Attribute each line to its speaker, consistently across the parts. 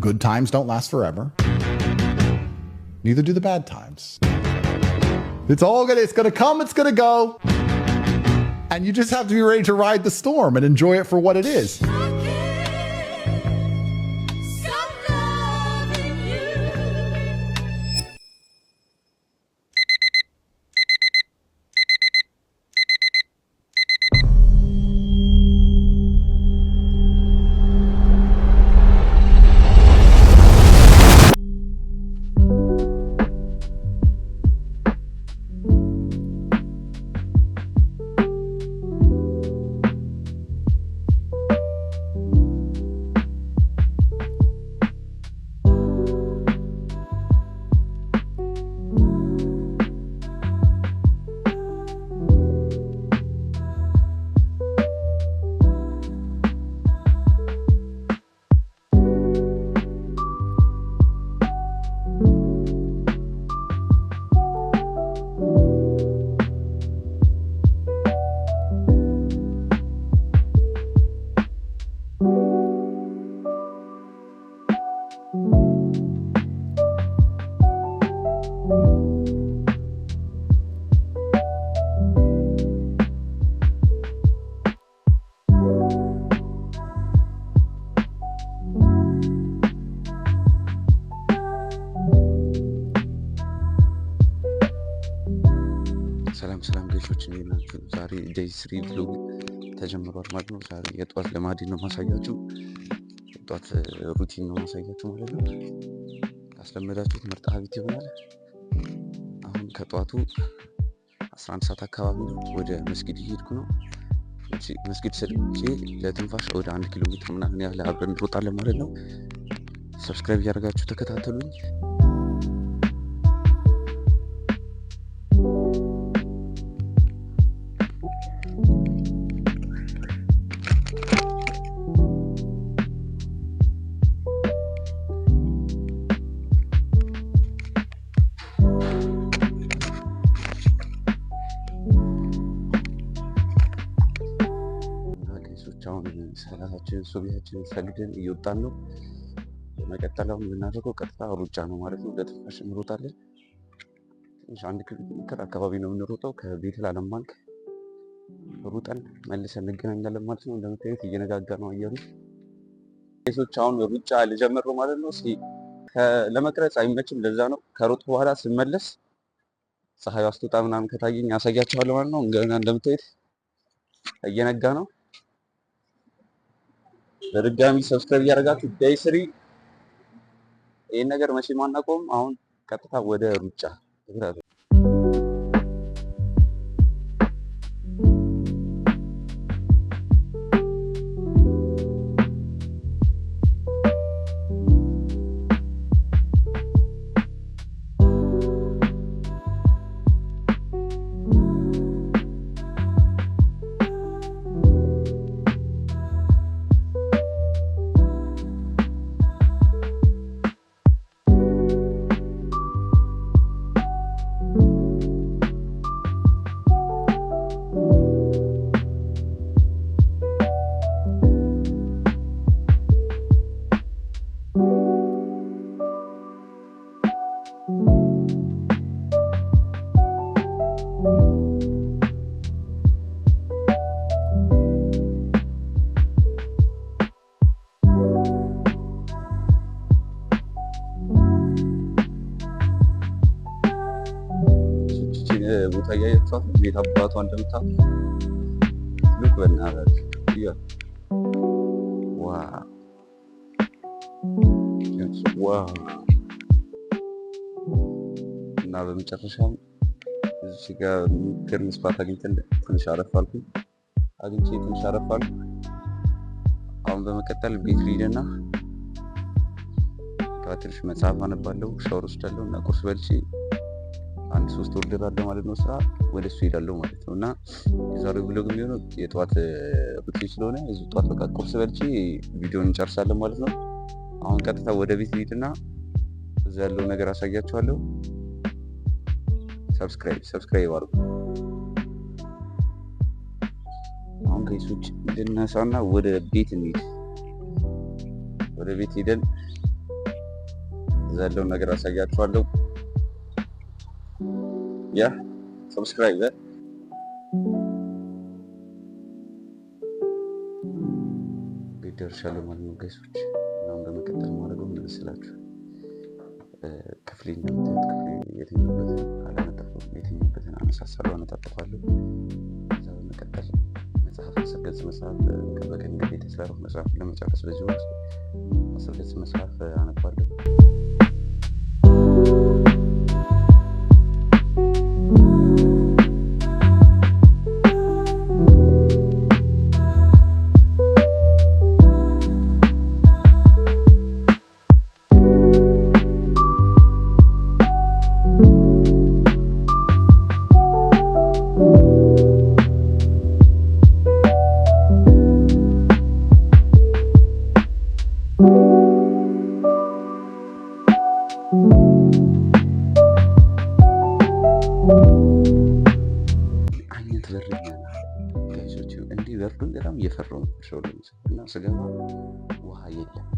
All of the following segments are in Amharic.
Speaker 1: good times don't last forever. Neither do the bad times. It's going to come, it's going to go. And you just have to be ready to ride the storm and enjoy it for what it is.
Speaker 2: ሰላም ልጆች እንዴት ናችሁ? ዛሬ ዴይ 3 ቭሎግ ተጀምሯል ማለት ነው። ዛሬ የጧት ልማዴ ነው ማሳያችሁ። የጧት ሩቲን ነው ማሳያችሁ ማለት ነው። ካስለመዳችሁት ምርጥ ሀቢት ይሆናል። አሁን ከጧቱ 11 ሰዓት አካባቢ ወደ መስጊድ እየሄድኩ ነው። መስጊድ ስልቼ ለትንፋሽ ወደ 1 ኪሎ ሜትር ምናምን ያህል አብረን እንሮጣለን ማለት ነው። ሰብስክራይብ እያደረጋችሁ ተከታተሉኝ። አሁን ሰላታችንን ሱብሂያችንን ሰግደን እየወጣን ነው። በመቀጠል አሁን የምናደርገው ቀጥታ ሩጫ ነው ማለት ነው። ለትንፋሽ እንሮጣለን። ትንሽ 1 ኪሎ ሜትር አካባቢ ነው የምንሮጠው። ከቤት ለዓለም ባንክ ሩጠን መልሰን እንገናኛለን ማለት ነው። እንደምታዩት እየነጋጋ ነው አየሩ። ሴቶች አሁን ሩጫ ልጀምር ነው ማለት ነው። እስኪ ለመቅረጽ አይመችም፣ ለዛ ነው ከሮጥ በኋላ ስመለስ ፀሐዩ አስትወጣ ምናምን ከታየኝ ያሳያችኋለሁ ማለት ነው። እንደምታዩት እየነጋ ነው። በድጋሚ ሰብስክራይብ እያደረጋችሁ ዴይ 3 ይሄን ነገር መቼም አናቆም። አሁን ቀጥታ ወደ ሩጫ ተከታተሉ። ቦታ እያያችኋት ቤት አባቷ እንደምታውቁ ሉክ በእናታችሁ ዋው። እና በመጨረሻም እዚህ ጋር የሚገርም ስፓት አግኝቼ ትንሽ አረፍ አልኩ። አሁን በመቀጠል ቤት ልሂድና ትንሽ መጽሐፍ አነባለሁ፣ ሻወር ወስዳለሁ እና ቁርስ በልቼ 1-3 ኦርደር አለ ማለት ነው። ስራ ወደ እሱ ሄዳለሁ ማለት ነው። እና የዛሬው ብሎግ የሚሆነው የጠዋት ሩቲን ስለሆነ እዚህ ጠዋት በቃ ቁርስ በልቼ ቪዲዮን እንጨርሳለን ማለት ነው። አሁን ቀጥታ ወደ ቤት ልሂድና እዛ ያለው ነገር አሳያችኋለሁ። ሰብስክራይብ አድርጉ። አሁን ከይሶች እንድነሳና ወደ ቤት እንሂድ። ወደ ቤት ሄደን እዛ ያለውን ነገር አሳያችኋለሁ። ያ ሰብስክራይብ ቤት ደርሻለሁ ማለት ነው ጋይሶች። አሁን በመቀጠል ማድረገው ምን መሰላችሁ? ክፍሌ እንደምታዩት ክፍሌ የትኛበትን አላነጠፍኩም። የትኛበትን አነሳሳለሁ፣ አነጣጥፋለሁ። ከዛ በመቀጠል መጽሐፍ 10 ገጽ መጽሐፍ በቀን ግዴታ ስላደረኩ መጽሐፉን ለመጨረስ በዚህ ወቅት 10 ገጽ መጽሐፍ አነባለሁ። አይነት በረኛ ጋይሶች እንዲህ በርዶኝ በጣም እየፈራሁ ነው ሾው እና ስገባ ውሃ የለም።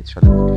Speaker 2: የተሻለ